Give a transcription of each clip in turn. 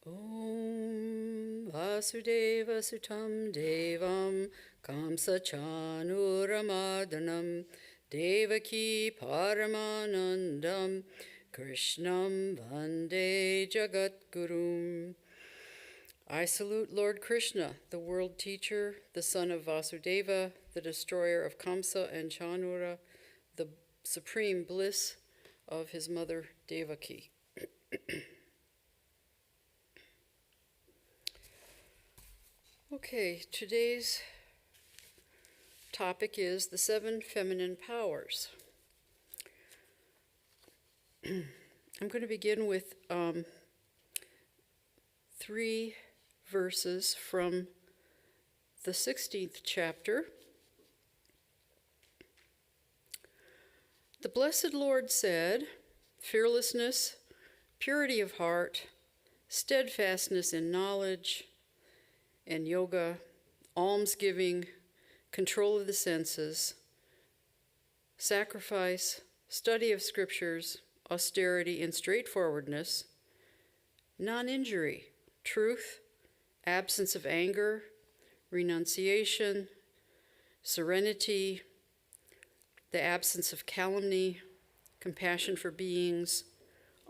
Om Vasudeva Sutam Devam Kamsa Chanuramadhanam Devaki Paramanandam Krishnam Vande Jagatgurum. I salute Lord Krishna, the world teacher, the son of Vasudeva, the destroyer of Kamsa and Chanura, the supreme bliss of his mother Devaki. Okay, today's topic is the 7 feminine powers. I'm going to begin with 3 verses from the 16th chapter. The Blessed Lord said, fearlessness, purity of heart, steadfastness in knowledge and yoga, almsgiving, control of the senses, sacrifice, study of scriptures, austerity and straightforwardness, non-injury, truth, absence of anger, renunciation, serenity, the absence of calumny, compassion for beings,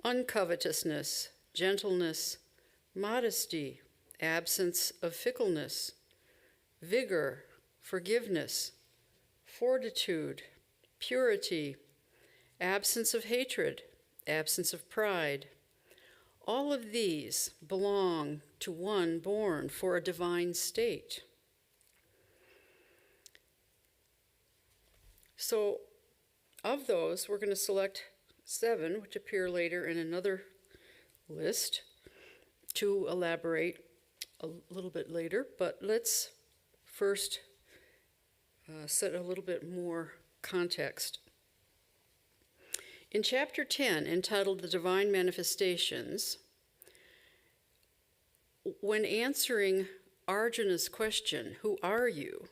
uncovetousness, gentleness, modesty, absence of fickleness, vigor, forgiveness, fortitude, purity, absence of hatred, absence of pride. All of these belong to one born for a divine state. So, of those, we're going to select 7, which appear later in another list, to elaborate a little bit later, but let's first set a little bit more context. In chapter 10, entitled The Divine Manifestations, when answering Arjuna's question, "Who are you?"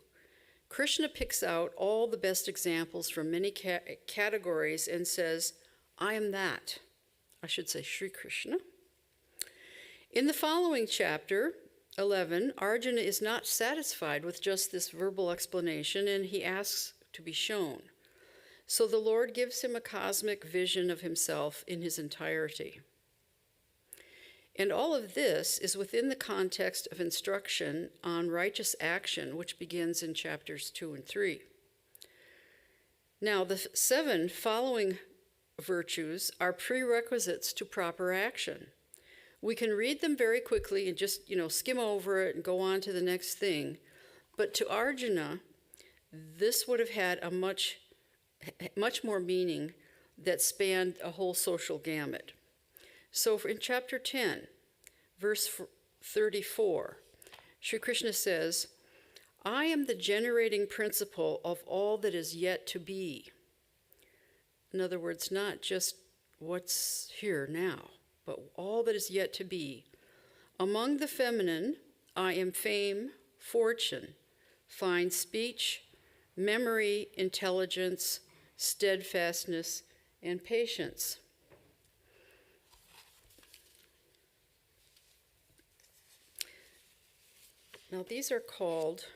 Krishna picks out all the best examples from many categories and says, "I am that." I should say Sri Krishna. In the following chapter, 11, Arjuna is not satisfied with just this verbal explanation, and he asks to be shown. So the Lord gives him a cosmic vision of himself in his entirety. And all of this is within the context of instruction on righteous action, which begins in chapters 2 and 3. Now, the 7 following virtues are prerequisites to proper action. We can read them very quickly and just, skim over it and go on to the next thing. But to Arjuna, this would have had a much more meaning that spanned a whole social gamut. So in chapter 10, verse 34, Sri Krishna says, "I am the generating principle of all that is yet to be." In other words, not just what's here now, but all that is yet to be. Among the feminine, I am fame, fortune, fine speech, memory, intelligence, steadfastness, and patience. Now, these are called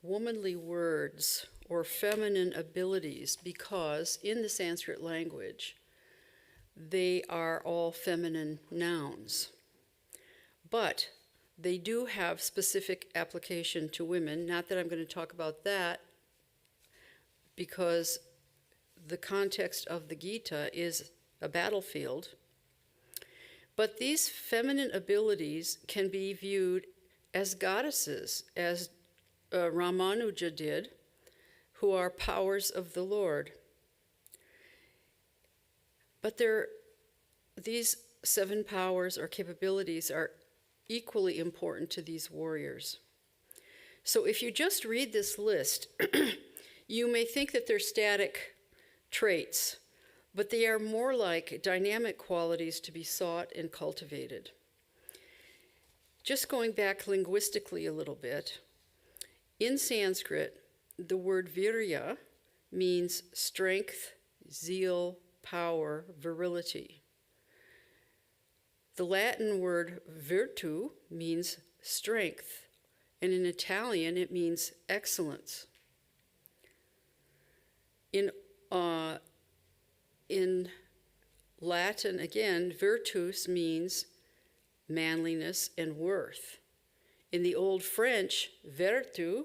womanly words or feminine abilities because in the Sanskrit language, they are all feminine nouns. But they do have specific application to women. Not that I'm going to talk about that, because the context of the Gita is a battlefield. But these feminine abilities can be viewed as goddesses, as Ramanuja did, who are powers of the Lord. But these 7 powers or capabilities are equally important to these warriors. So if you just read this list, you may think that they're static traits, but they are more like dynamic qualities to be sought and cultivated. Just going back linguistically a little bit, in Sanskrit, the word virya means strength, zeal, power, virility. The Latin word virtu means strength, and in Italian it means excellence. In Latin, again, virtus means manliness and worth. In the Old French, vertu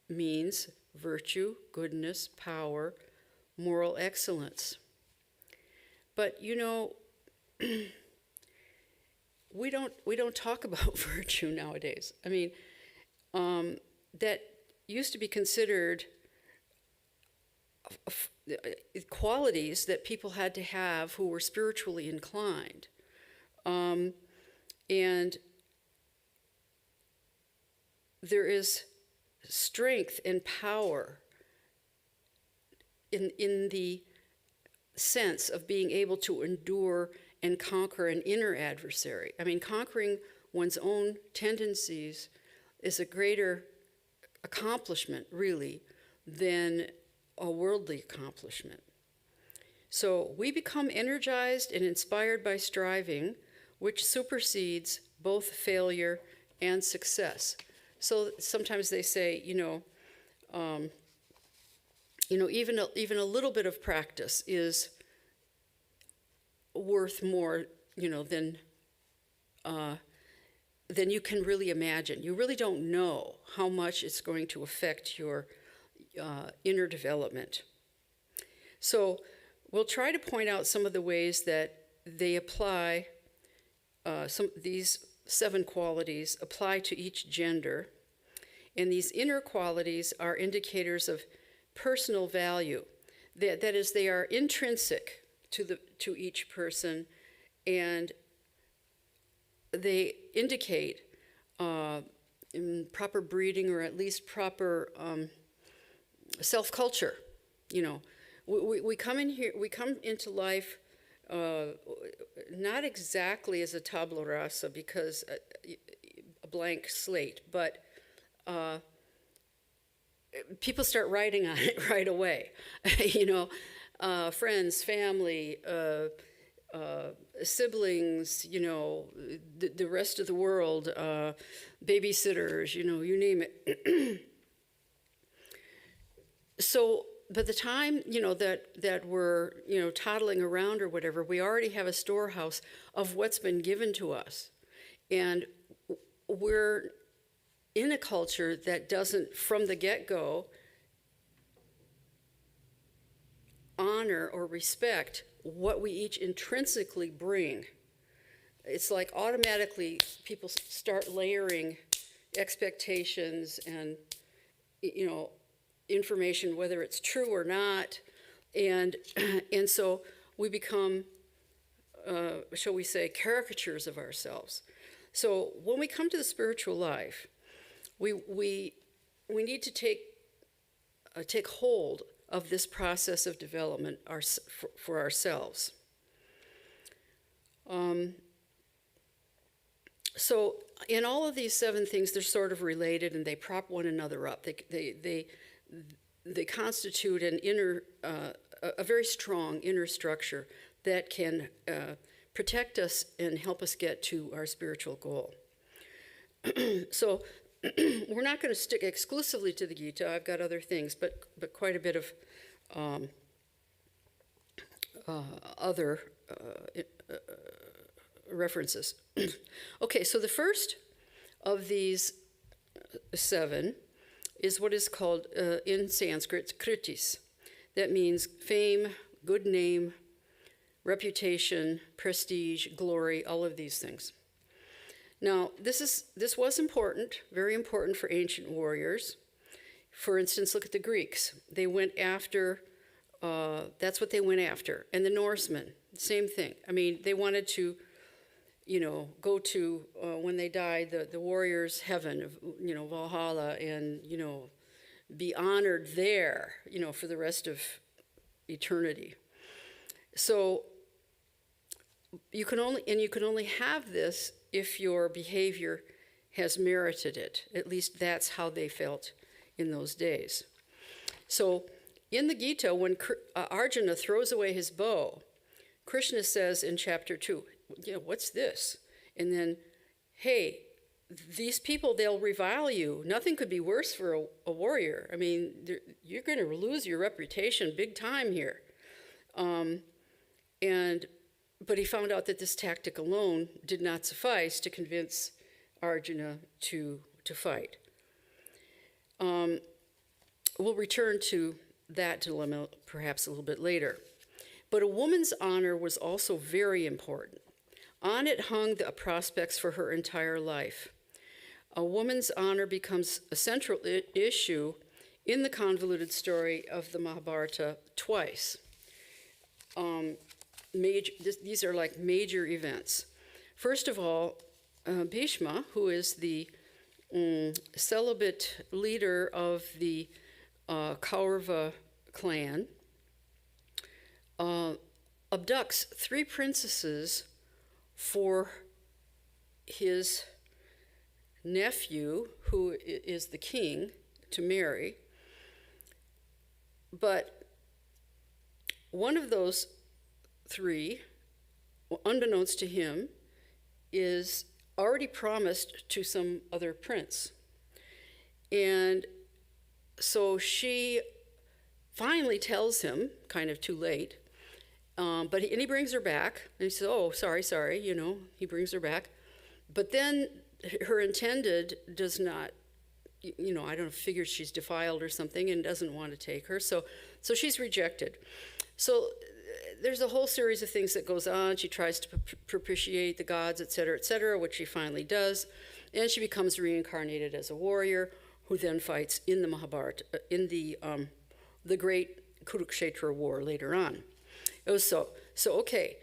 means virtue, goodness, power, moral excellence. But you know, we don't talk about virtue nowadays. I mean, that used to be considered qualities that people had to have who were spiritually inclined. And there is strength and power in the sense of being able to endure and conquer an inner adversary. I mean, conquering one's own tendencies is a greater accomplishment, really, than a worldly accomplishment. So we become energized and inspired by striving, which supersedes both failure and success. So sometimes they say, even a little bit of practice is worth more, than you can really imagine. You really don't know how much it's going to affect your inner development. So we'll try to point out some of the ways that they apply, these 7 qualities apply to each gender. And these inner qualities are indicators of personal value. That is, they are intrinsic to each person, and they indicate proper breeding, or at least proper self-culture. We come into life not exactly as a tabula rasa, because a blank slate, but people start writing on it right away. Friends, family, siblings, the rest of the world, babysitters, you name it. So by the time, that we're, toddling around or whatever, we already have a storehouse of what's been given to us. And we're in a culture that doesn't, from the get-go, honor or respect what we each intrinsically bring. It's like automatically people start layering expectations and, information, whether it's true or not, and so we become, shall we say, caricatures of ourselves. So when we come to the spiritual life, we need to take hold of this process of development for ourselves. So in all of these 7 things, they're sort of related, and they prop one another up. They constitute an inner, a very strong inner structure that can protect us and help us get to our spiritual goal. So we're not going to stick exclusively to the Gita. I've got other things, but quite a bit of other references. Okay, so the first of these 7 is what is called, in Sanskrit, kritis. That means fame, good name, reputation, prestige, glory, all of these things. Now, this was important, very important for ancient warriors. For instance, look at the Greeks. They went after, that's what they went after. And the Norsemen, same thing. I mean, they wanted to, go to, when they died, the warriors' heaven, of, Valhalla, and, be honored there, for the rest of eternity. So you can only have this if your behavior has merited it. At least that's how they felt in those days. So in the Gita, when Arjuna throws away his bow, Krishna says in chapter 2, what's this? And then, hey, these people, they'll revile you. Nothing could be worse for a warrior. I mean, you're going to lose your reputation big time here. But he found out that this tactic alone did not suffice to convince Arjuna to fight. We'll return to that dilemma perhaps a little bit later. But a woman's honor was also very important. On it hung the prospects for her entire life. A woman's honor becomes a central issue in the convoluted story of the Mahabharata twice. These are like major events. First of all, Bhishma, who is the celibate leader of the Kaurava clan, abducts 3 princesses for his nephew, who is the king, to marry. But one of those 3, unbeknownst to him, is already promised to some other prince. And so she finally tells him, kind of too late, but he brings her back, and he says, oh, sorry, he brings her back. But then her intended does not, I don't know, figures she's defiled or something and doesn't want to take her, so she's rejected. So there's a whole series of things that goes on. She tries to propitiate the gods, et cetera, which she finally does, and she becomes reincarnated as a warrior who then fights in the Mahabharata, in the great Kurukshetra war later on. It was so okay.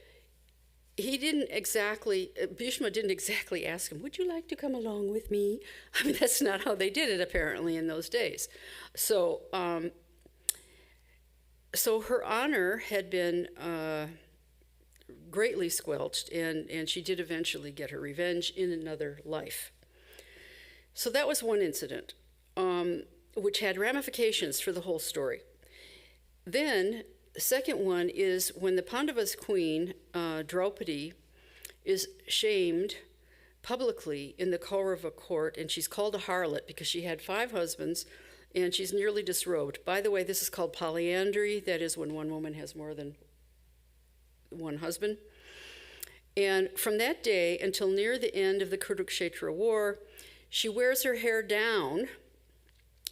Bhishma didn't exactly ask him, would you like to come along with me? I mean, that's not how they did it, apparently, in those days. So her honor had been greatly squelched, and she did eventually get her revenge in another life. So that was one incident, which had ramifications for the whole story. Then the second one is when the Pandavas' queen, Draupadi, is shamed publicly in the Kaurava court, and she's called a harlot because she had 5 husbands, and she's nearly disrobed. By the way, this is called polyandry. That is when one woman has more than one husband. And from that day until near the end of the Kurukshetra war, she wears her hair down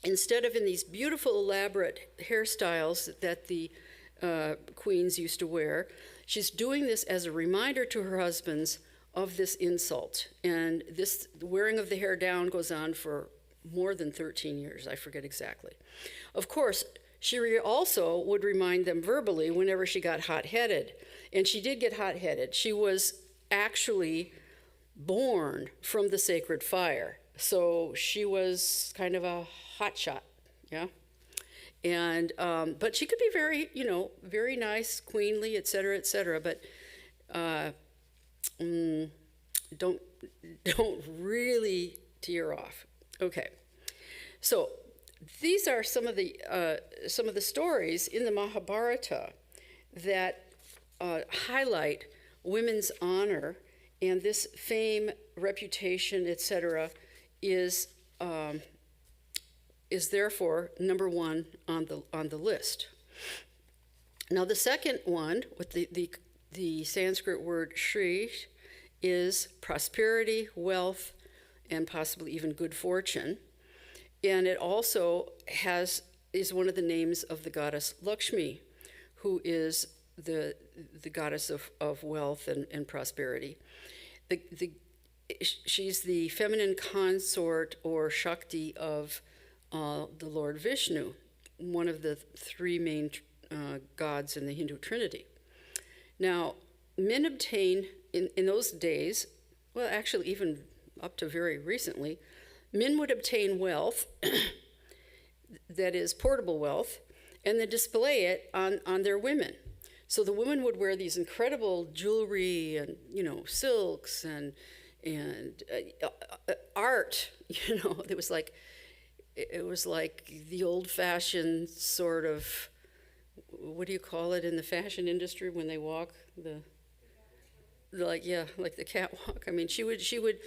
instead of in these beautiful, elaborate hairstyles that the queens used to wear. She's doing this as a reminder to her husbands of this insult. And this wearing of the hair down goes on for more than 13 years. I forget exactly. Of course, she also would remind them verbally whenever she got hot-headed. And she did get hot-headed. She was actually born from the sacred fire. So she was kind of a hotshot, yeah? And, but she could be very, very nice, queenly, et cetera, but don't really tear off. Okay, so these are some of the stories in the Mahabharata that highlight women's honor, and this fame, reputation, et cetera, is therefore number 1 on the list. Now the second one, with the Sanskrit word Shri, is prosperity, wealth, and possibly even good fortune. And it also is one of the names of the goddess Lakshmi, who is the goddess of wealth and prosperity. She's the feminine consort or Shakti of the Lord Vishnu, one of the 3 main gods in the Hindu Trinity. Now, men obtain, in those days, well, actually even up to very recently, men would obtain wealth, that is portable wealth, and then display it on their women. So the women would wear these incredible jewelry and, silks and art, It was like the old-fashioned sort of what do you call it in the fashion industry when they walk? Like the catwalk. I mean, she would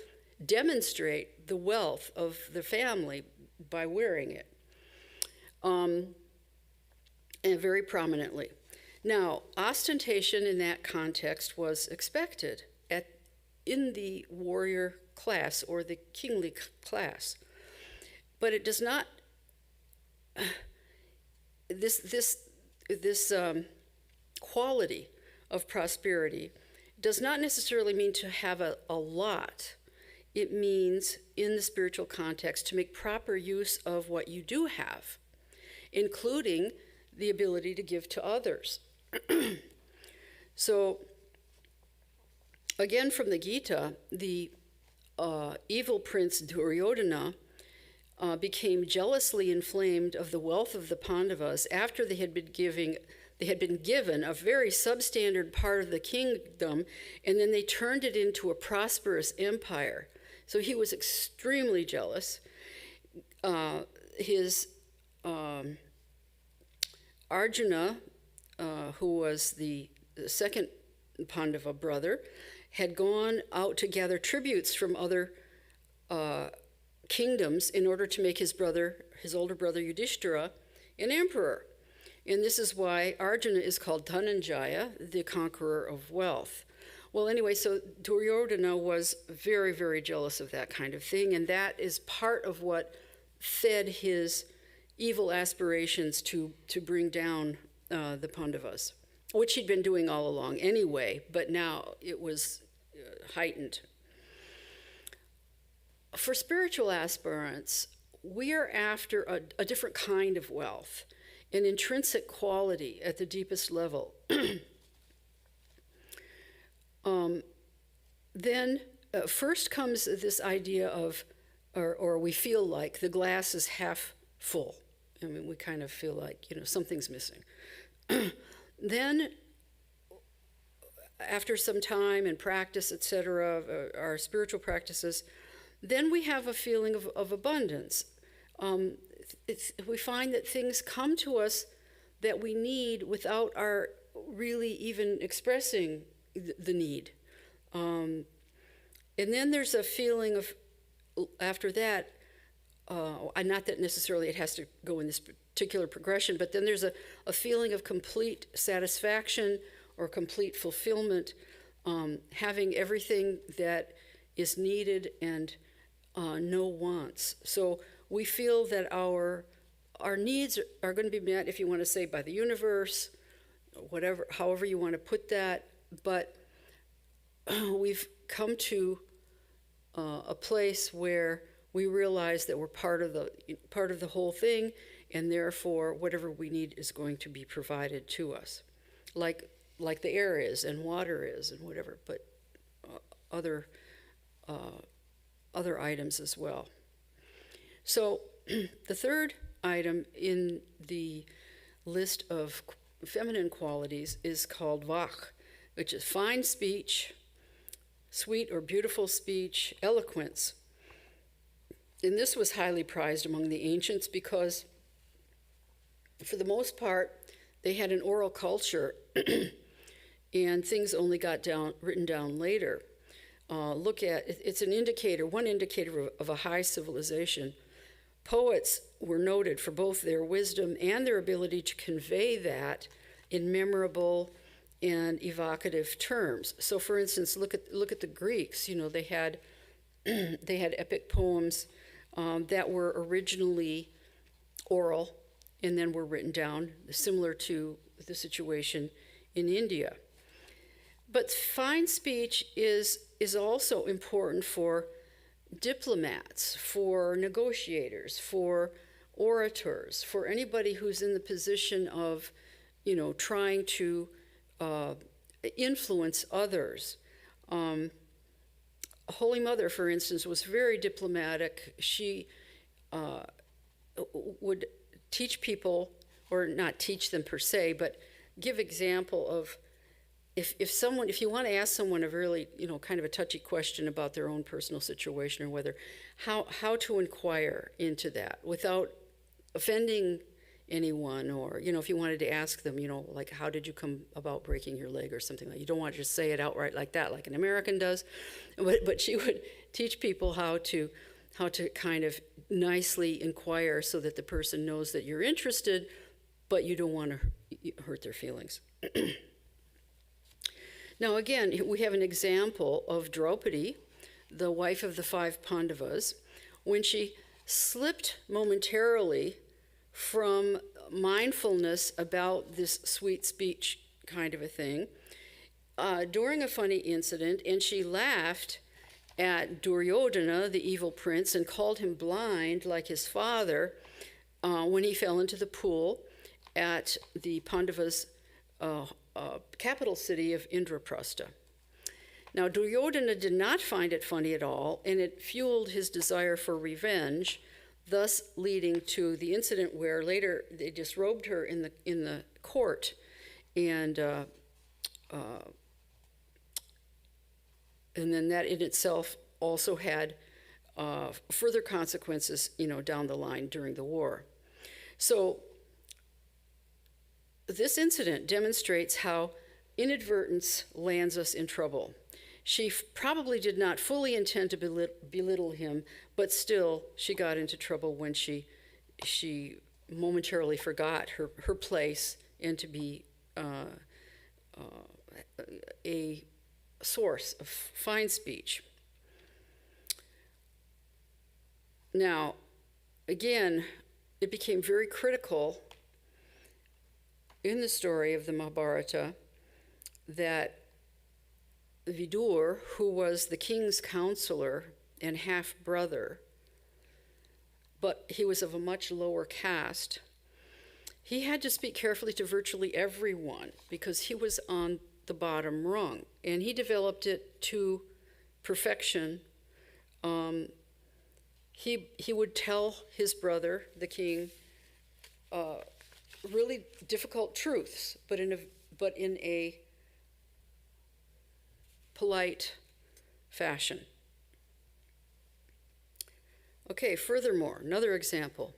demonstrate the wealth of the family by wearing it, and very prominently. Now, ostentation in that context was expected in the warrior class or the kingly class, but it does not. This quality of prosperity does not necessarily mean to have a lot. It means, in the spiritual context, to make proper use of what you do have, including the ability to give to others. So, again from the Gita, the evil prince Duryodhana became jealously inflamed of the wealth of the Pandavas after they had been given a very substandard part of the kingdom, and then they turned it into a prosperous empire. So he was extremely jealous. His Arjuna, who was the second Pandava brother, had gone out to gather tributes from other kingdoms in order to make his older brother Yudhishthira, an emperor. And this is why Arjuna is called Dhananjaya, the conqueror of wealth. Well, anyway, so Duryodhana was very, very jealous of that kind of thing, and that is part of what fed his evil aspirations to bring down the Pandavas, which he'd been doing all along anyway, but now it was heightened. For spiritual aspirants, we are after a different kind of wealth, an intrinsic quality at the deepest level. Then first comes this idea of, or we feel like the glass is half full. I mean, we kind of feel like, something's missing. Then, after some time and practice, etc., our spiritual practices, then we have a feeling of abundance. We find that things come to us that we need without our really even expressing the need. And then there's a feeling of, after that, not that necessarily it has to go in this particular progression, but then there's a feeling of complete satisfaction or complete fulfillment, having everything that is needed and no wants. So we feel that our needs are going to be met, if you want to say, by the universe, whatever, however you want to put that, but we've come to a place where we realize that we're part of the whole thing, and therefore whatever we need is going to be provided to us, like the air is and water is and whatever, but other items as well. So the third item in the list of feminine qualities is called vak, which is fine speech, sweet or beautiful speech, eloquence. And this was highly prized among the ancients because, for the most part, they had an oral culture and things only got written down later. It's one indicator of a high civilization. Poets were noted for both their wisdom and their ability to convey that in memorable and evocative terms. So, for instance, look at the Greeks. They had epic poems that were originally oral and then were written down, similar to the situation in India. But fine speech is also important for diplomats, for negotiators, for orators, for anybody who's in the position of, trying to influence others. Holy Mother, for instance, was very diplomatic. She would teach people, or not teach them per se, but give example of if you want to ask someone a really, kind of a touchy question about their own personal situation or whether, how to inquire into that without offending anyone, or, if you wanted to ask them, like, how did you come about breaking your leg or something like, you don't want to just say it outright like that, like an American does. But she would teach people how to kind of nicely inquire so that the person knows that you're interested, but you don't want to hurt their feelings. Now, again, we have an example of Draupadi, the wife of the 5 Pandavas, when she slipped momentarily from mindfulness about this sweet speech kind of a thing during a funny incident, and she laughed at Duryodhana, the evil prince, and called him blind like his father when he fell into the pool at the Pandavas' capital city of Indraprastha. Now, Duryodhana did not find it funny at all, and it fueled his desire for revenge, thus leading to the incident where later they disrobed her in the court, and then that in itself also had further consequences, down the line during the war. So this incident demonstrates how inadvertence lands us in trouble. She probably did not fully intend to belittle him, but still she got into trouble when she momentarily forgot her place and to be a source of fine speech. Now, again, it became very critical in the story of the Mahabharata that Vidur, who was the king's counselor and half-brother, but he was of a much lower caste, he had to speak carefully to virtually everyone because he was on the bottom rung, and he developed it to perfection. He would tell his brother, the king, really difficult truths, but in a polite fashion. Okay, furthermore, another example.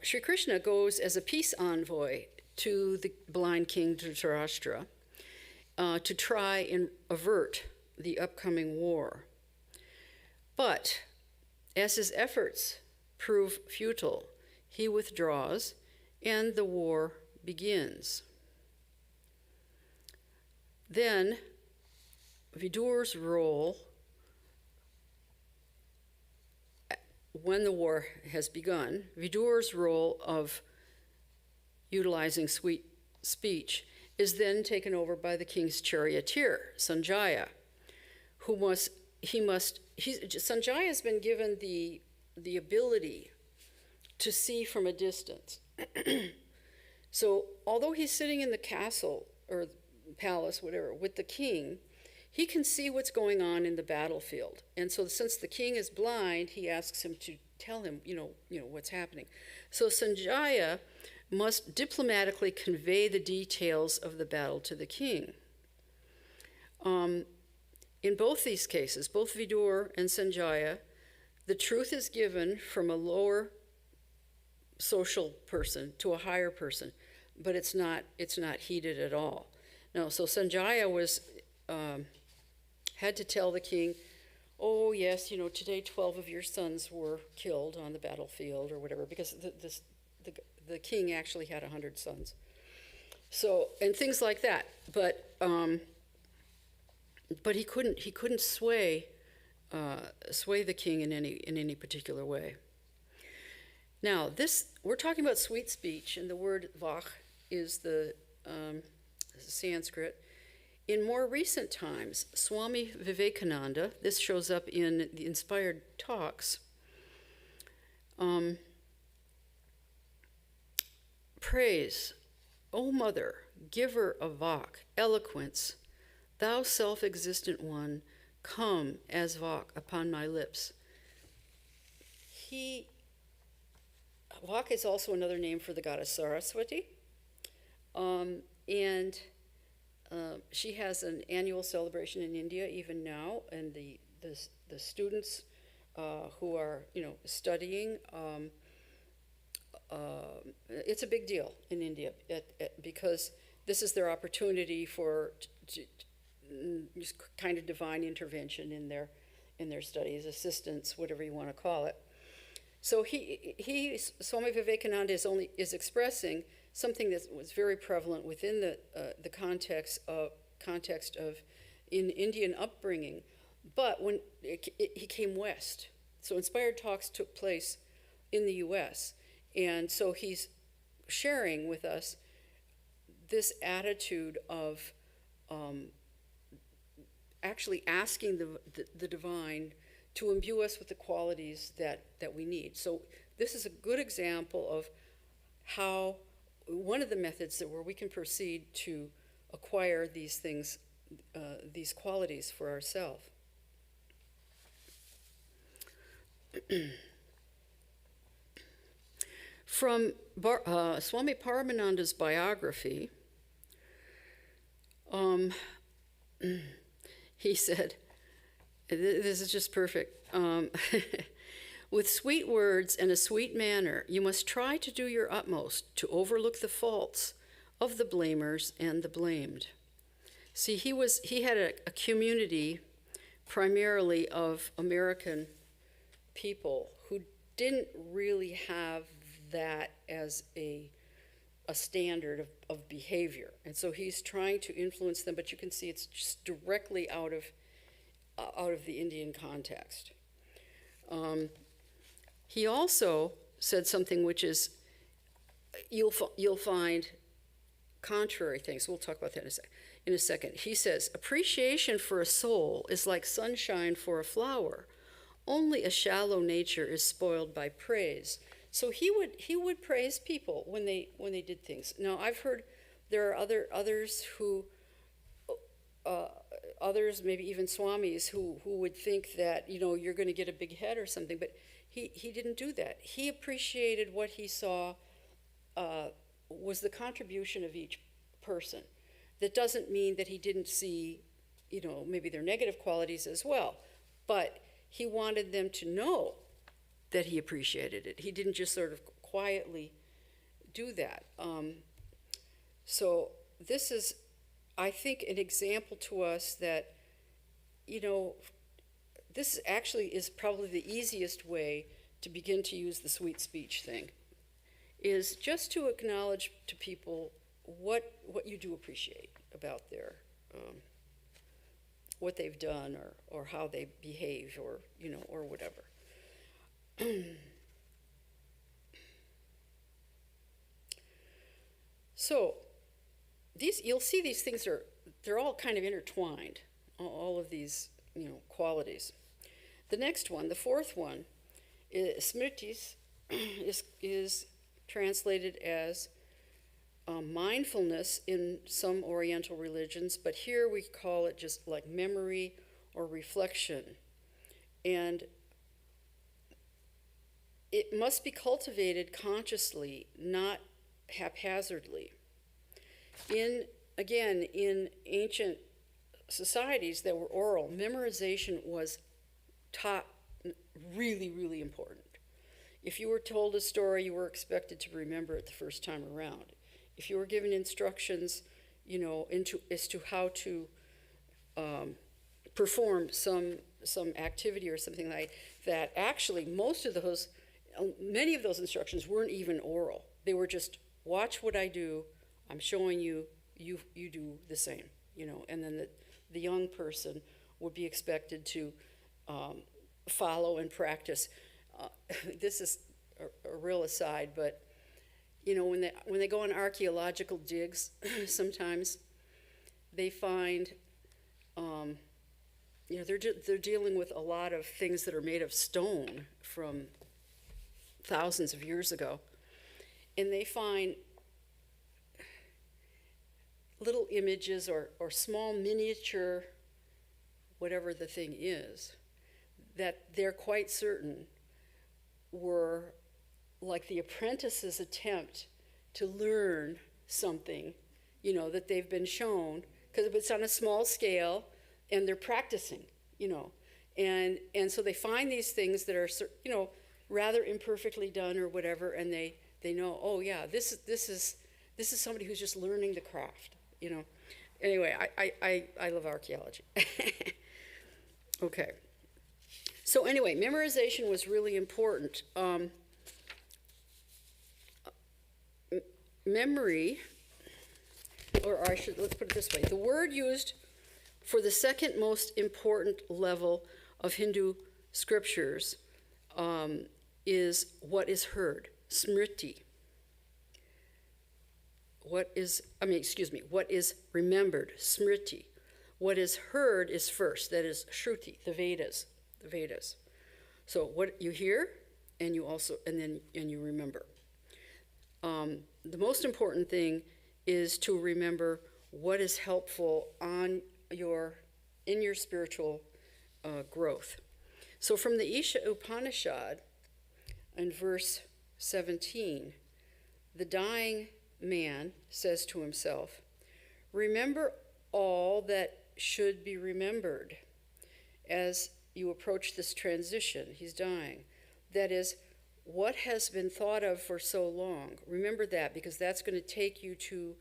Sri Krishna goes as a peace envoy to the blind king Dhritarashtra to try and avert the upcoming war. But as his efforts prove futile, he withdraws and the war begins. Then Vidur's role, when the war has begun, Vidur's role of utilizing sweet speech is then taken over by the king's charioteer, Sanjaya, Sanjaya has been given the ability to see from a distance. So although he's sitting in the castle or palace, whatever, with the king, he can see what's going on in the battlefield. And so since the king is blind, he asks him to tell him, what's happening. So Sanjaya must diplomatically convey the details of the battle to the king. In both these cases, both Vidur and Sanjaya, the truth is given from a lower social person to a higher person, but it's not heated at all. No, so Sanjaya had to tell the king, oh yes, today 12 of your sons were killed on the battlefield or whatever, because the king actually had 100 sons. So, and things like that. But he couldn't sway the king in any particular way. Now, we're talking about sweet speech, and the word vach is the Sanskrit. In more recent times, Swami Vivekananda, this shows up in the Inspired Talks, praise, O Mother, giver of vach, eloquence, thou self-existent one, come as vach upon my lips. Vach is also another name for the goddess Saraswati, and she has an annual celebration in India even now, and the students who are studying it's a big deal in India because this is their opportunity for just kind of divine intervention in their studies, assistance, whatever you want to call it. So Swami Vivekananda is expressing something that was very prevalent within the context of in Indian upbringing, but when he came west. So Inspired Talks took place in the U.S., and so he's sharing with us this attitude of actually asking the divine to imbue us with the qualities that we need. So this is a good example of how one of the methods where we can proceed to acquire these things, these qualities for ourselves. From Swami Paramananda's biography, he said, this is just perfect. With sweet words and a sweet manner, you must try to do your utmost to overlook the faults of the blamers and the blamed. See, he had a community primarily of American people who didn't really have that as a standard of behavior. And so he's trying to influence them, but you can see it's just directly out of the Indian context. He also said something which is, you'll find contrary things. We'll talk about that in a second. He says, appreciation for a soul is like sunshine for a flower. Only a shallow nature is spoiled by praise. So he would praise people when they did things. Now I've heard there are others who others, maybe even swamis, who would think that you're going to get a big head or something, but he didn't do that. He appreciated what he saw was the contribution of each person. That doesn't mean that he didn't see maybe their negative qualities as well, but he wanted them to know that he appreciated it. He didn't just sort of quietly do that. So this is, I think, an example to us that, this actually is probably the easiest way to begin to use the sweet speech thing, is just to acknowledge to people what you do appreciate about their, what they've done or how they behave or whatever. So you'll see these things they're all kind of intertwined, all of these qualities. The next one, the fourth one, smritis, is translated as mindfulness in some Oriental religions, but here we call it just like memory or reflection. And it must be cultivated consciously, not haphazardly. In ancient societies that were oral, memorization was taught really, really important. If you were told a story, you were expected to remember it the first time around. If you were given instructions, as to how to perform some activity or something like that, actually many of those instructions weren't even oral. They were just, watch what I do, I'm showing you, you do the same, and then the young person would be expected to follow and practice. This is a real aside, but when they go on archaeological digs, sometimes they find, they're dealing with a lot of things that are made of stone from thousands of years ago, and they find little images or small miniature, whatever the thing is, that they're quite certain were like the apprentice's attempt to learn something, that they've been shown, because it's on a small scale, and they're practicing, and so they find these things that are, rather imperfectly done or whatever, and they They know, oh yeah, this is somebody who's just learning the craft, you know. Anyway, I love archaeology. Okay. So anyway, memorization was really important. Memory, let's put it this way. The word used for the second most important level of Hindu scriptures is what is heard, smriti. What is remembered, smriti. What is heard is first, that is shruti, the Vedas. So what you hear, and you remember. The most important thing is to remember what is helpful in your spiritual growth. So from the Isha Upanishad, in verse 17, the dying man says to himself, remember all that should be remembered as you approach this transition. He's dying. That is, what has been thought of for so long. Remember that, because that's going to take you to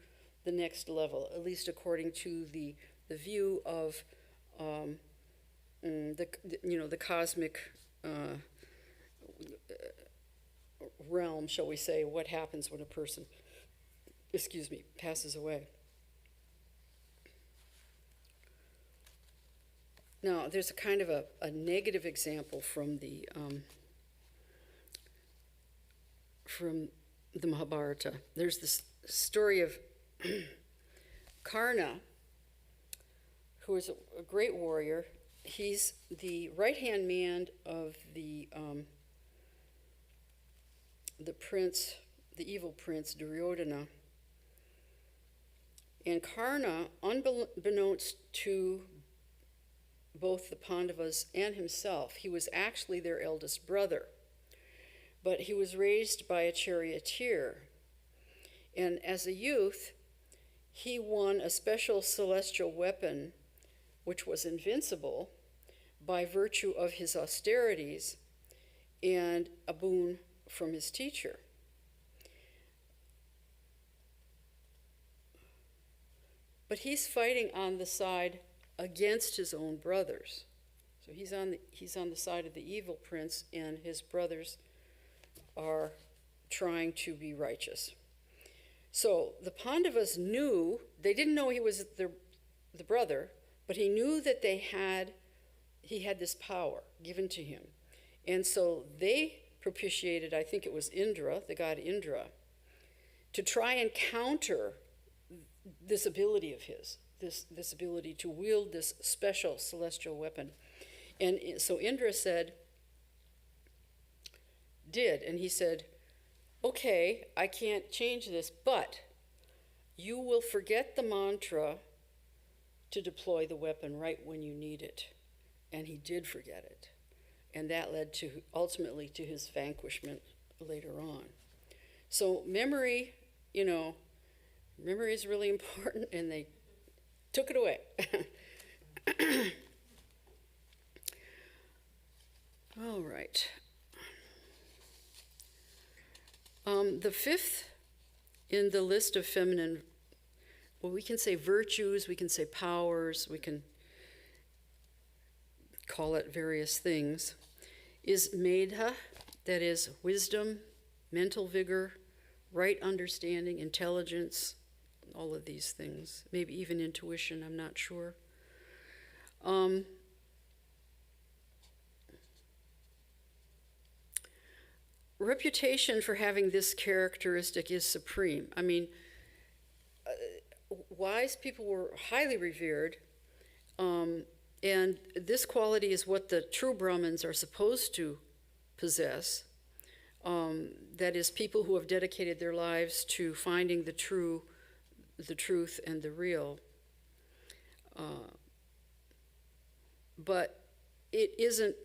the next level, at least according to the view of the cosmic realm, shall we say, what happens when a person, passes away. Now, there's a kind of a negative example from the Mahabharata. There's this story of Karna, who is a great warrior. He's the right-hand man of the prince, the evil prince, Duryodhana. And Karna, unbeknownst to both the Pandavas and himself, he was actually their eldest brother. But he was raised by a charioteer. And as a youth, he won a special celestial weapon, which was invincible, by virtue of his austerities and a boon from his teacher. But he's fighting on the side against his own brothers. So he's on the side of the evil prince, and his brothers are trying to be righteous. So the Pandavas knew, they didn't know he was the brother, but he knew that he had this power given to him. And so they propitiated, I think it was Indra, the god Indra, to try and counter this ability of his, this ability to wield this special celestial weapon. And so Indra he said, okay, I can't change this, but you will forget the mantra to deploy the weapon right when you need it. And he did forget it. And that led ultimately to his vanquishment later on. So memory is really important, and they took it away. All right. The fifth in the list of feminine, we can say virtues, we can say powers, we can call it various things, is medha, that is wisdom, mental vigor, right understanding, intelligence, all of these things. Maybe even intuition, I'm not sure. Reputation for having this characteristic is supreme. I mean, wise people were highly revered, and this quality is what the true Brahmins are supposed to possess. That is, people who have dedicated their lives to finding the truth and the real. But it isn't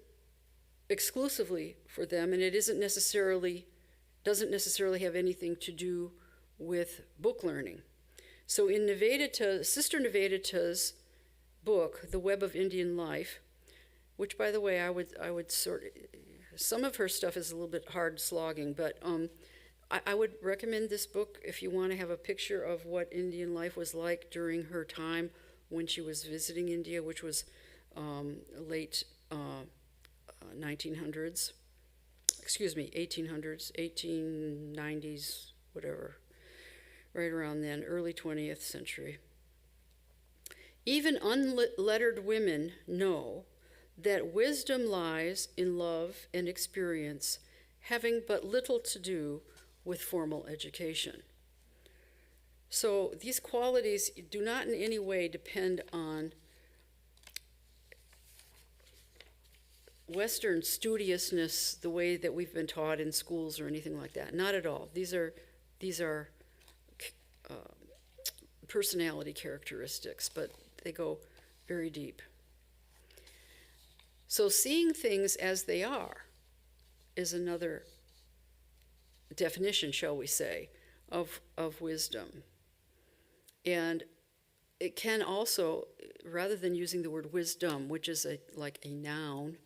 exclusively for them, and it doesn't necessarily have anything to do with book learning. So in Sister Nivedita's book, The Web of Indian Life, which, by the way, I would some of her stuff is a little bit hard slogging, but I would recommend this book if you want to have a picture of what Indian life was like during her time when she was visiting India, which was late 1900s, 1800s, 1890s, whatever, right around then, early 20th century. Even unlettered women know that wisdom lies in love and experience, having but little to do with formal education. So these qualities do not in any way depend on Western studiousness, the way that we've been taught in schools or anything like that. Not at all. These are personality characteristics, but they go very deep. So seeing things as they are is another definition, shall we say, of wisdom. And it can also, rather than using the word wisdom, which is like a noun,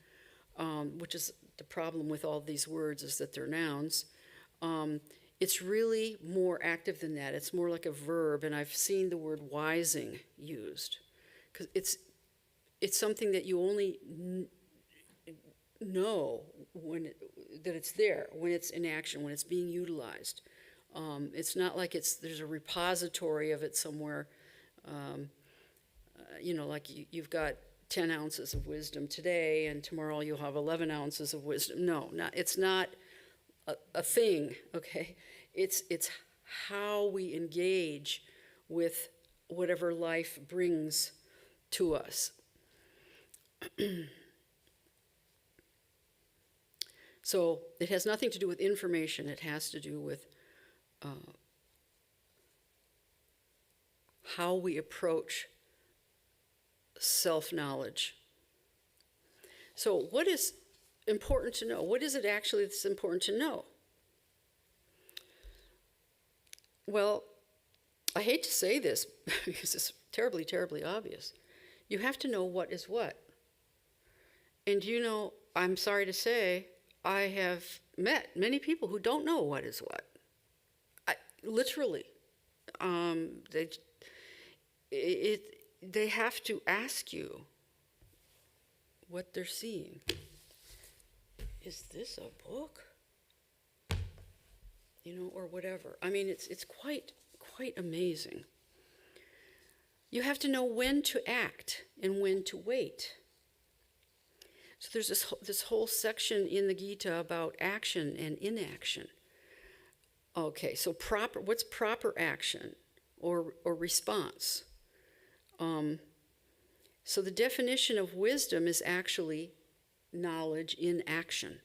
which is the problem with all these words is that they're nouns, it's really more active than that. It's more like a verb, and I've seen the word wising used, because it's something that you only know that it's there, when it's in action, when it's being utilized. It's not like there's a repository of it somewhere, like you've got 10 ounces of wisdom today, and tomorrow you'll have 11 ounces of wisdom. No, it's not a thing, okay? It's how we engage with whatever life brings to us. So it has nothing to do with information. It has to do with how we approach self-knowledge. So what is important to know? What is it actually that's important to know? Well, I hate to say this because it's terribly, terribly obvious. You have to know what is what. And I'm sorry to say, I have met many people who don't know what is what. Literally. They have to ask you what they're seeing. Is this a book? Or whatever. I mean, it's quite amazing. You have to know when to act and when to wait. So there's this whole section in the Gita about action and inaction. Okay, so what's proper action or response? So the definition of wisdom is actually knowledge in action.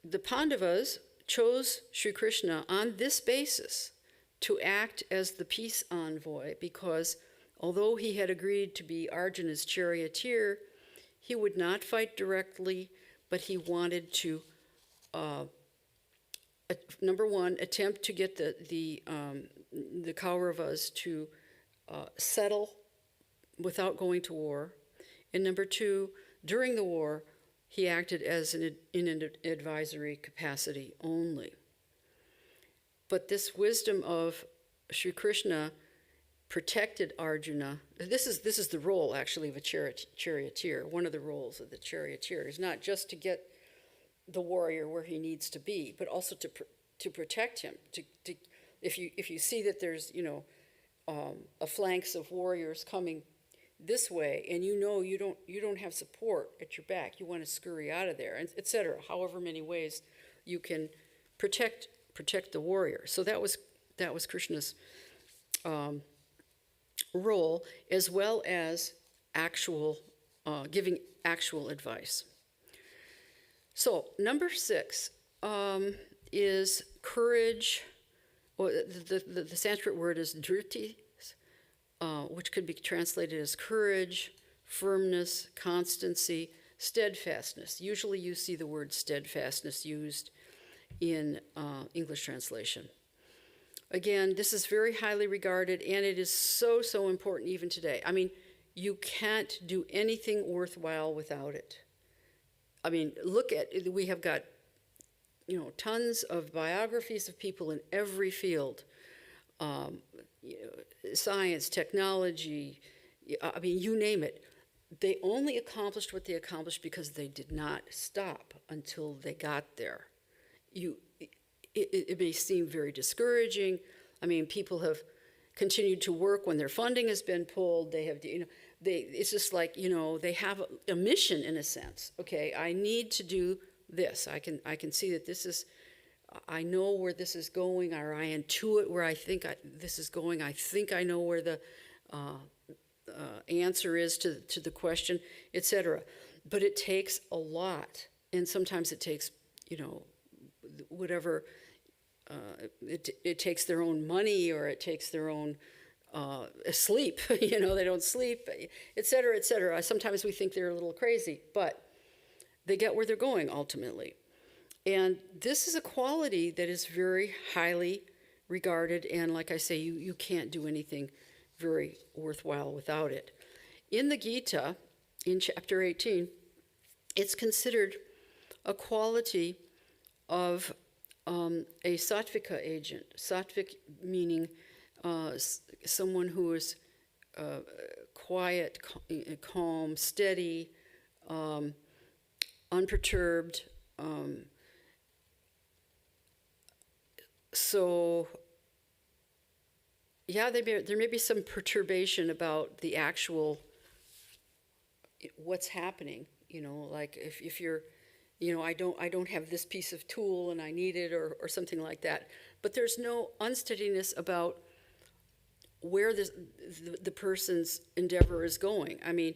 The Pandavas chose Sri Krishna on this basis to act as the peace envoy, because although he had agreed to be Arjuna's charioteer, he would not fight directly, but he wanted to, number one, attempt to get the Kauravas to settle without going to war, and number two, during the war, he acted as in an advisory capacity only. But this wisdom of Sri Krishna protected Arjuna. This is the role, actually, of a charioteer. One of the roles of the charioteer is not just to get the warrior where he needs to be, but also to protect him. If you see that there's a flanks of warriors coming this way, and you don't have support at your back, you want to scurry out of there, etc. However many ways you can protect the warrior. So that was Krishna's role, as well as giving actual advice. So number 6 is courage. Well, the Sanskrit word is dhriti, which could be translated as courage, firmness, constancy, steadfastness. Usually you see the word steadfastness used in English translation. Again, this is very highly regarded, and it is so, so important even today. I mean, you can't do anything worthwhile without it. I mean, we have got tons of biographies of people in every field, science, technology, I mean, you name it. They only accomplished what they accomplished because they did not stop until they got there. It may seem very discouraging. I mean, people have continued to work when their funding has been pulled. They have, it's just like, they have a mission in a sense. Okay, I need to do this. I can see that this is, I know where this is going, or I intuit where I think this is going. I think I know where the answer is to the question, etc. But it takes a lot, and sometimes it takes, whatever. It takes their own money, or it takes their own sleep. They don't sleep, etc., etc. Sometimes we think they're a little crazy, but they get where they're going ultimately. And this is a quality that is very highly regarded, and like I say, you can't do anything very worthwhile without it. In the Gita, in chapter 18, it's considered a quality of a sattvika agent. Sattvic meaning someone who is quiet, calm, steady, unperturbed. So, yeah, there may be some perturbation about the actual what's happening. Like if you're, I don't have this piece of tool and I need it, or something like that. But there's no unsteadiness about where the person's endeavor is going. I mean,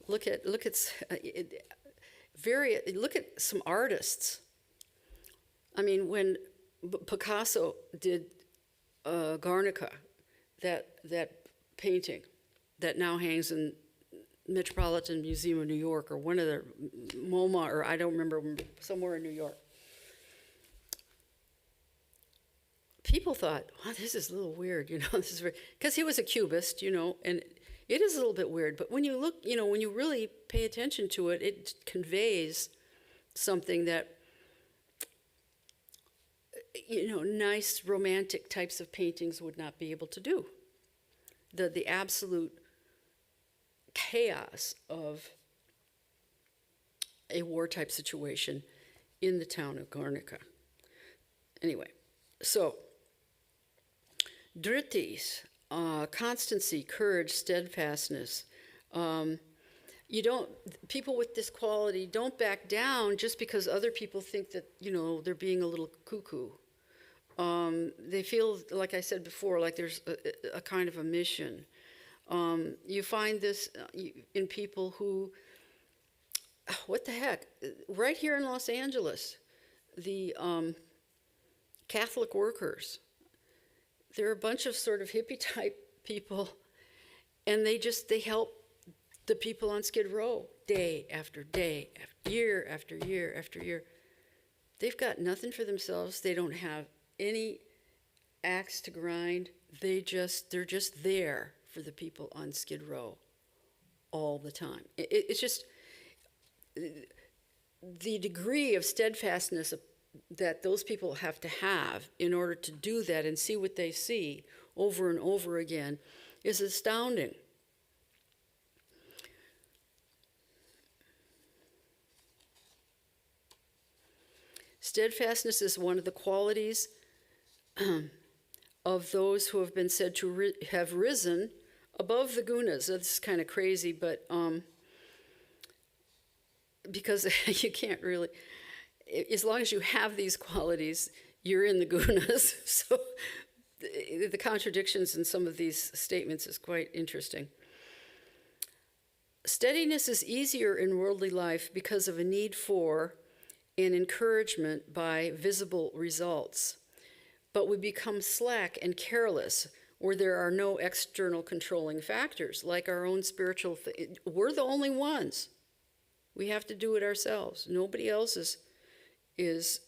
look at some artists. I mean, when Picasso did Guernica, that painting that now hangs in Metropolitan Museum of New York, or one of the MoMA, or I don't remember, somewhere in New York. People thought, "Wow, this is a little weird," this is because he was a cubist, and it is a little bit weird. But when you look, when you really pay attention to it, it conveys something that, nice romantic types of paintings would not be able to do. The absolute chaos of a war-type situation in the town of Guernica. Anyway, so dhritis, constancy, courage, steadfastness. People with this quality don't back down just because other people think that, they're being a little cuckoo. They feel, like I said before, like there's a kind of a mission. You find this in people who, what the heck, right here in Los Angeles, the Catholic workers, they're a bunch of sort of hippie type people, and they help the people on Skid Row day after day, year after year after year. They've got nothing for themselves. They don't have any axe to grind. They're just there for the people on Skid Row all the time. It's just the degree of steadfastness that those people have to have in order to do that and see what they see over and over again is astounding. Steadfastness is one of the qualities of those who have been said to have risen above the gunas. This is kind of crazy, but because you can't really, as long as you have these qualities, you're in the gunas. So the contradictions in some of these statements is quite interesting. Steadiness is easier in worldly life because of a need for and encouragement by visible results. But we become slack and careless where there are no external controlling factors, like our own spiritual we're the only ones. We have to do it ourselves. Nobody else is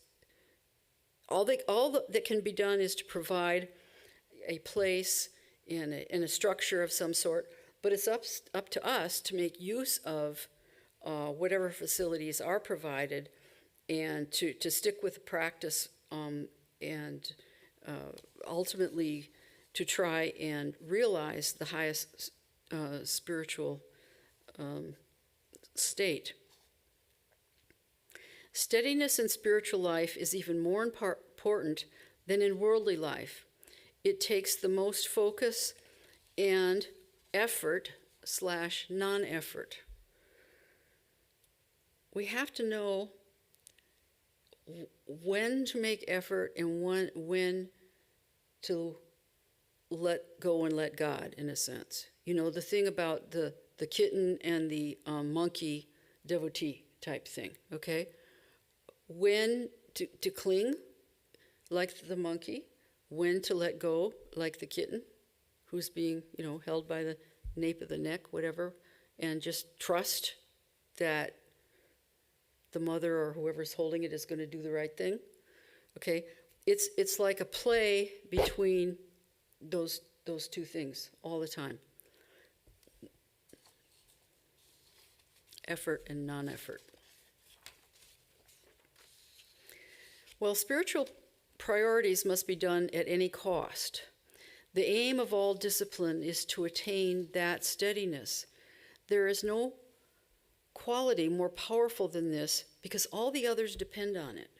all that can be done is to provide a place and a structure of some sort, but it's up to us to make use of whatever facilities are provided and to stick with the practice, and ultimately to try and realize the highest spiritual state. Steadiness in spiritual life is even more important than in worldly life. It takes the most focus and effort / non-effort. We have to know when to make effort and when to let go and let God, in a sense. You know, the thing about the kitten and the monkey devotee type thing, okay? When to cling like the monkey, when to let go like the kitten who's being, held by the nape of the neck, whatever, and just trust that the mother or whoever's holding it is going to do the right thing. Okay, it's like a play between those two things all the time. Effort and non-effort. Well, spiritual priorities must be done at any cost. The aim of all discipline is to attain that steadiness. There is no quality more powerful than this, because all the others depend on it.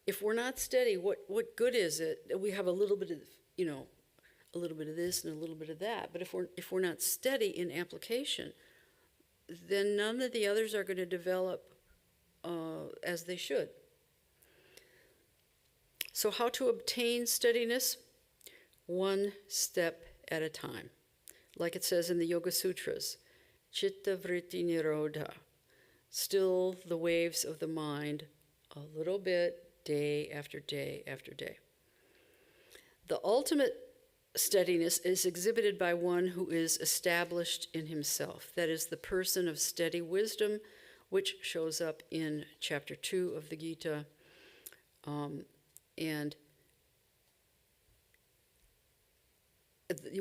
If we're not steady, what good is it that we have a little bit of, a little bit of this and a little bit of that? But if we're not steady in application, then none of the others are going to develop as they should. So how to obtain steadiness? One step at a time. Like it says in the Yoga Sutras, Chitta Vritti Nirodha, still the waves of the mind a little bit, day after day after day. The ultimate steadiness is exhibited by one who is established in himself. That is the person of steady wisdom, which shows up in chapter 2 of the Gita. And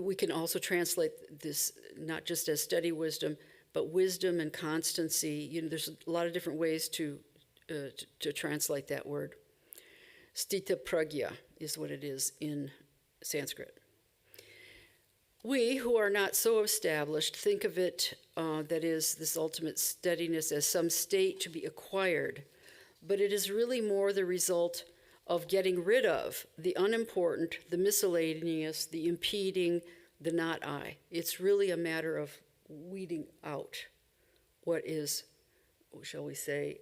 we can also translate this not just as steady wisdom, but wisdom and constancy. There's a lot of different ways to translate that word. Sthita pragya is what it is in Sanskrit. We who are not so established think of it, that is, this ultimate steadiness, as some state to be acquired, but it is really more the result of getting rid of the unimportant, the miscellaneous, the impeding, the not I. It's really a matter of weeding out what is, shall we say,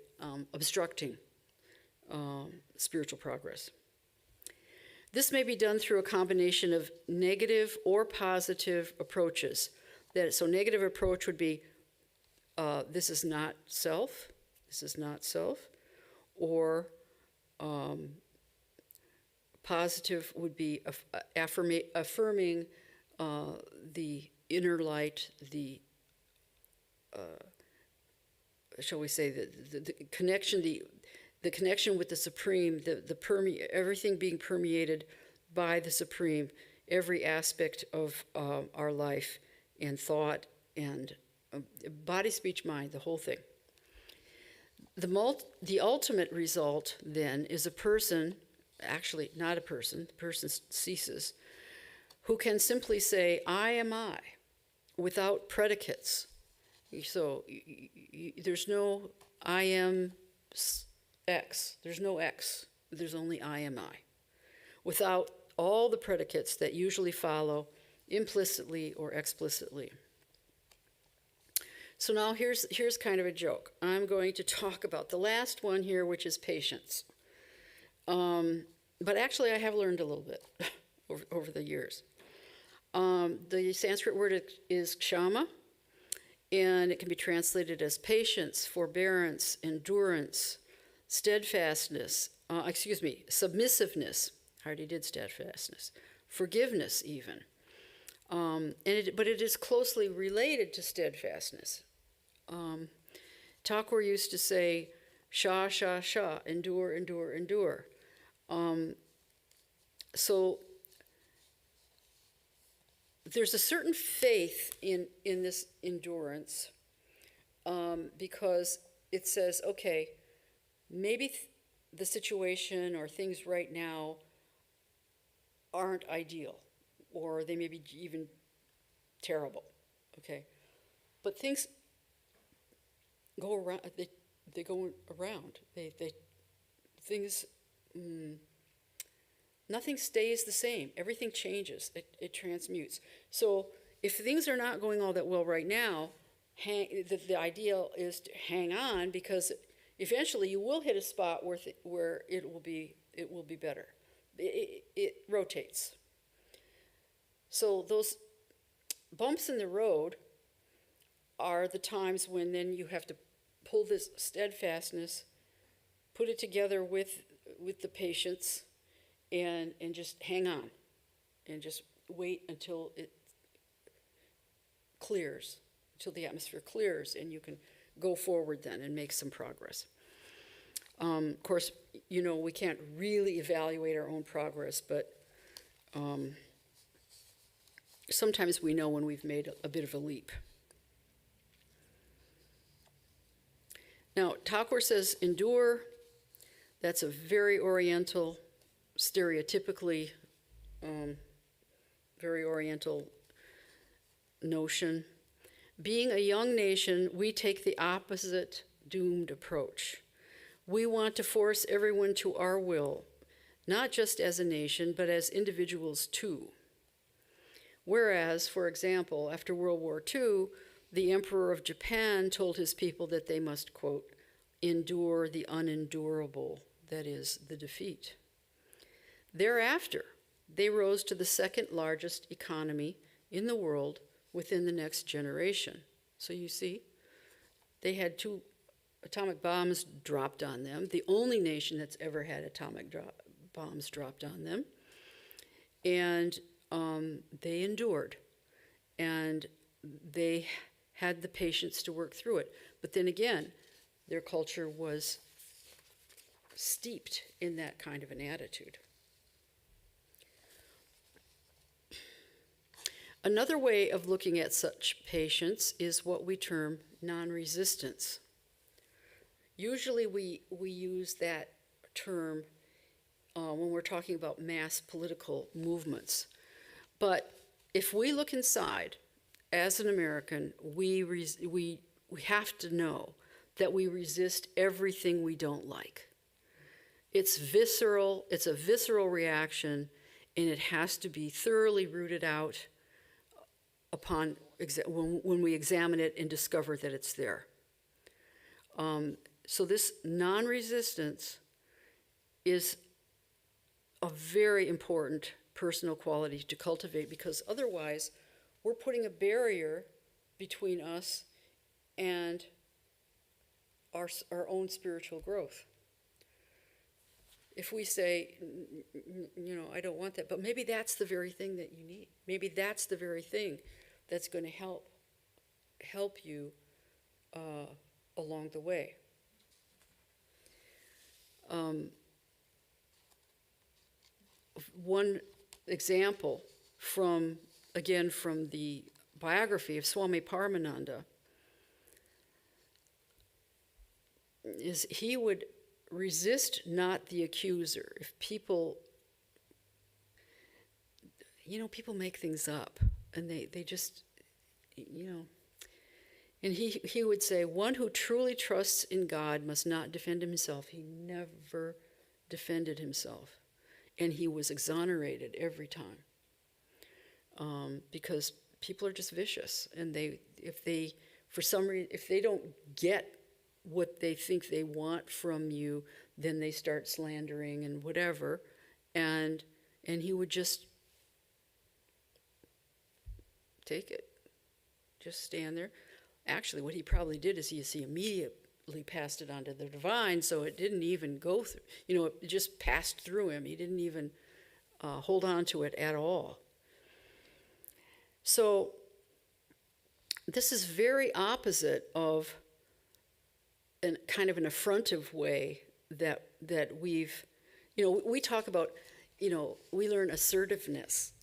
obstructing spiritual progress. This may be done through a combination of negative or positive approaches. So negative approach would be, this is not self, or positive would be affirming the inner light, the shall we say the connection, the connection with the Supreme, everything being permeated by the Supreme, every aspect of our life and thought and body, speech, mind, the whole thing. The ultimate result then is a person. Actually, not a person, the person ceases, who can simply say, I am I, without predicates. So there's no I am X, there's no X, there's only I am I, without all the predicates that usually follow implicitly or explicitly. So now here's kind of a joke. I'm going to talk about the last one here, which is patience. But actually, I have learned a little bit over the years. The Sanskrit word is kshama, and it can be translated as patience, forbearance, endurance, steadfastness, submissiveness. I already did steadfastness. Forgiveness, even. But it is closely related to steadfastness. Thakur used to say, sha, sha, sha, endure, endure, endure. So there's a certain faith in this endurance, because it says, okay, maybe the situation or things right now aren't ideal, or they may be even terrible, okay? But things go around, they go around. Things, nothing stays the same. Everything changes. It transmutes. So if things are not going all that well right now, the ideal is to hang on, because eventually you will hit a spot where it will be better. It rotates. So those bumps in the road are the times when then you have to pull this steadfastness, put it together with the patience, and just hang on, and just wait until it clears, until the atmosphere clears, and you can go forward then and make some progress. Of course, we can't really evaluate our own progress, but sometimes we know when we've made a bit of a leap. Now, Thakur says, endure. That's a very Oriental, stereotypically very Oriental notion. Being a young nation, we take the opposite doomed approach. We want to force everyone to our will, not just as a nation, but as individuals too. Whereas, for example, after World War II, the Emperor of Japan told his people that they must, quote, endure the unendurable, that is, the defeat. Thereafter, they rose to the second largest economy in the world within the next generation. So you see, they had 2 atomic bombs dropped on them, the only nation that's ever had atomic bombs dropped on them. And they endured, and they had the patience to work through it. But then again, their culture was steeped in that kind of an attitude. Another way of looking at such patience is what we term non-resistance. Usually we use that term when we're talking about mass political movements. But if we look inside, as an American, we have to know that we resist everything we don't like. It's visceral, it's a visceral reaction, and it has to be thoroughly rooted out upon when we examine it and discover that it's there. So this non-resistance is a very important personal quality to cultivate, because otherwise we're putting a barrier between us and our own spiritual growth. If we say, I don't want that, but maybe that's the very thing that you need. Maybe that's the very thing that's going to help you along the way. One example from the biography of Swami Paramananda is he would resist not the accuser. If people make things up, and they just, and he would say, one who truly trusts in God must not defend himself. He never defended himself, and he was exonerated every time, because people are just vicious, and if they don't get what they think they want from you, then they start slandering and whatever, and he would just take it, just stand there. Actually, what he probably did is he immediately passed it on to the divine, so it didn't even go through, it just passed through him. He didn't even hold on to it at all. So this is very opposite of kind of an affrontive way that we've, we talk about, we learn assertiveness.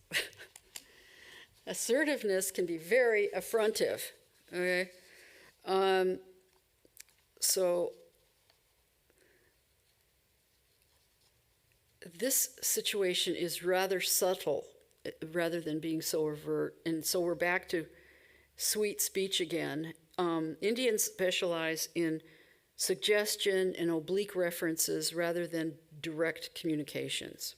Assertiveness can be very affrontive, okay? So this situation is rather subtle rather than being so overt. And so we're back to sweet speech again. Indians specialize in suggestion and oblique references rather than direct communications.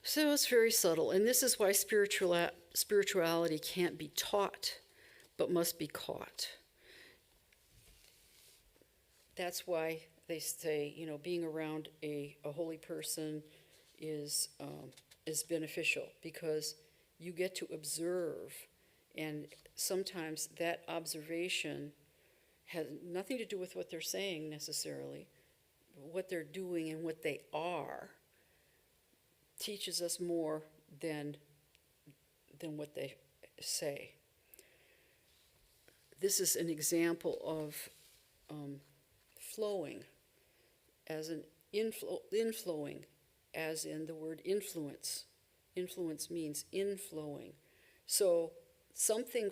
So it's very subtle, and this is why spirituality can't be taught, but must be caught. That's why they say, being around a holy person is beneficial, because you get to observe, and sometimes that observation has nothing to do with what they're saying necessarily, but what they're doing and what they are teaches us more than what they say. This is an example of flowing, as an inflowing, as in the word influence. Influence means inflowing. So something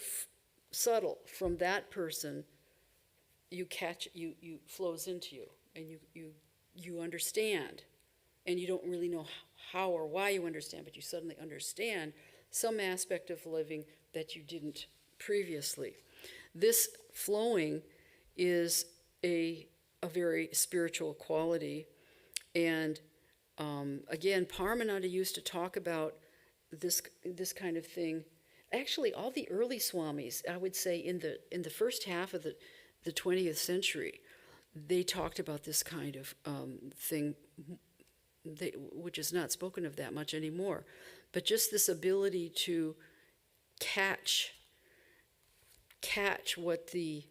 subtle from that person, you catch, you flows into you, and you understand, and you don't really know how or why you understand, but you suddenly understand some aspect of living that you didn't previously. This flowing is a very spiritual quality, and again, Paramananda used to talk about this kind of thing. Actually, all the early swamis, I would say, in the first half of the 20th century, they talked about this kind of thing, which is not spoken of that much anymore. But just this ability to catch what the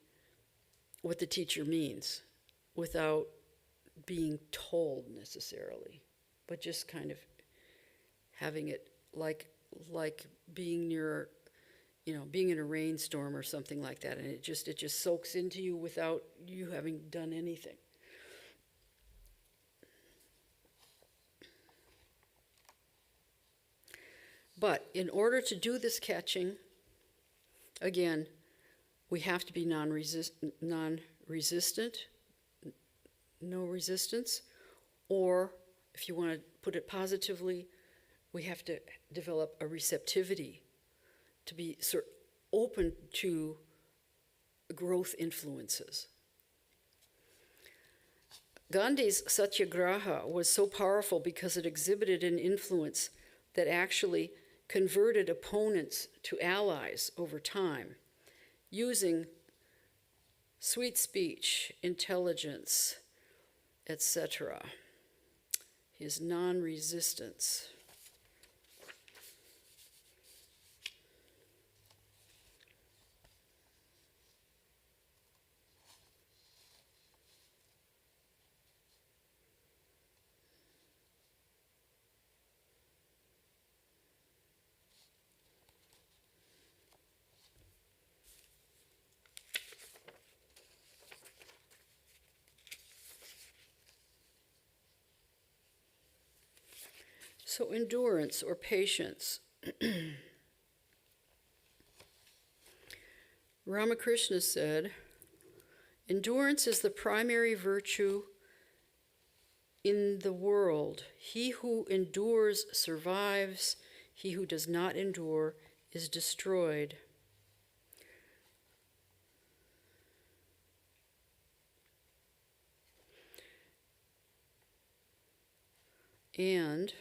teacher means without being told necessarily, but just kind of having it like being near, being in a rainstorm or something like that, and it just soaks into you without you having done anything. But in order to do this catching, again, we have to be non-resistant, no resistance, or if you want to put it positively, we have to develop a receptivity to be sort of open to growth influences. Gandhi's satyagraha was so powerful because it exhibited an influence that actually converted opponents to allies over time, using sweet speech, intelligence, etc. His non-resistance. So endurance or patience. Ramakrishna said, endurance is the primary virtue in the world. He who endures survives. He who does not endure is destroyed. And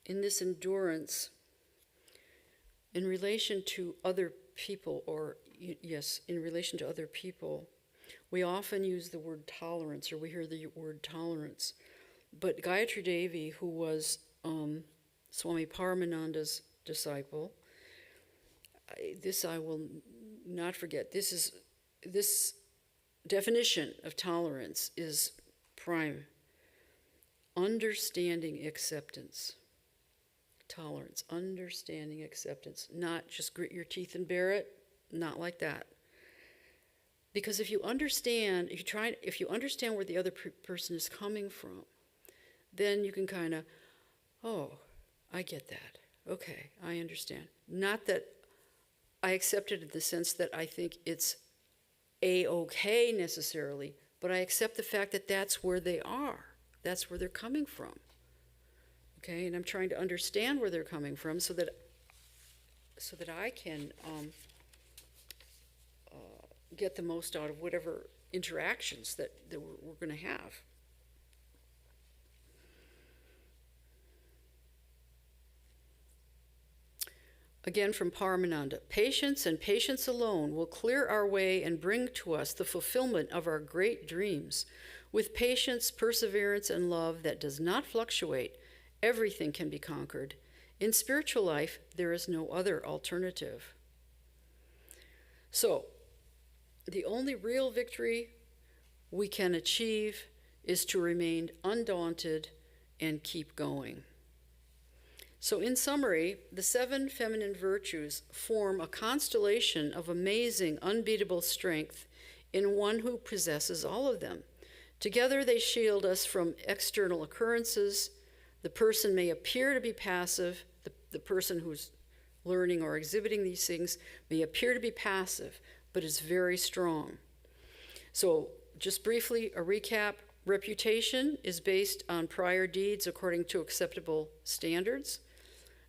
in this endurance, in relation to other people, in relation to other people, we often use the word tolerance, or we hear the word tolerance. But Gayatri Devi, who was Swami Paramananda's disciple, this I will not forget. This definition of tolerance is prime. Understanding acceptance. Tolerance, understanding acceptance. Not just grit your teeth and bear it, not like that. Because if you understand where the other person is coming from, then you can kind of, oh, I get that. Okay, I understand. Not that I accept it in the sense that I think it's A-okay necessarily, but I accept the fact that that's where they are. That's where they're coming from. Okay, and I'm trying to understand where they're coming from so that I can get the most out of whatever interactions that we're going to have. Again from Paramananda, patience and patience alone will clear our way and bring to us the fulfillment of our great dreams. With patience, perseverance, and love that does not fluctuate, everything can be conquered. In spiritual life, there is no other alternative. So, the only real victory we can achieve is to remain undaunted and keep going. So in summary, the 7 feminine virtues form a constellation of amazing, unbeatable strength in one who possesses all of them. Together they shield us from external occurrences. The person may appear to be passive, the person who's learning or exhibiting these things may appear to be passive, but is very strong. So just briefly, a recap. Reputation is based on prior deeds according to acceptable standards.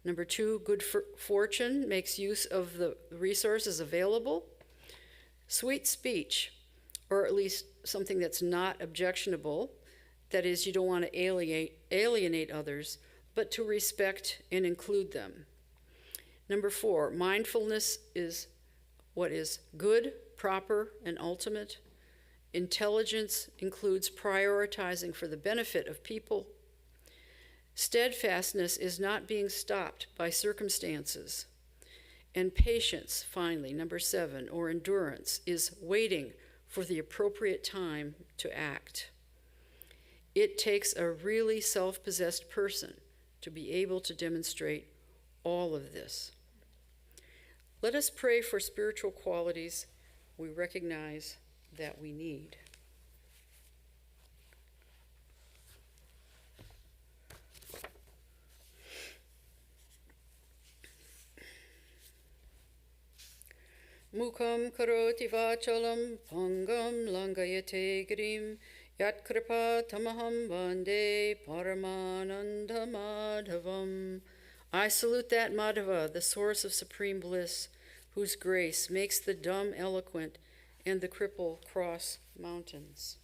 Number 2, good fortune makes use of the resources available. Sweet speech, or at least something that's not objectionable, that is, you don't want to alienate others, but to respect and include them. Number 4, mindfulness is what is good, proper, and ultimate. Intelligence includes prioritizing for the benefit of people. Steadfastness is not being stopped by circumstances. And patience, finally, number 7, or endurance, is waiting for the appropriate time to act. It takes a really self-possessed person to be able to demonstrate all of this. Let us pray for spiritual qualities we recognize that we need. Mukham karoti vachalam pangam langayate girim yat kripa tamaham bande paramananda madhavam. I salute that Madhava, the source of supreme bliss, whose grace makes the dumb eloquent and the cripple cross mountains.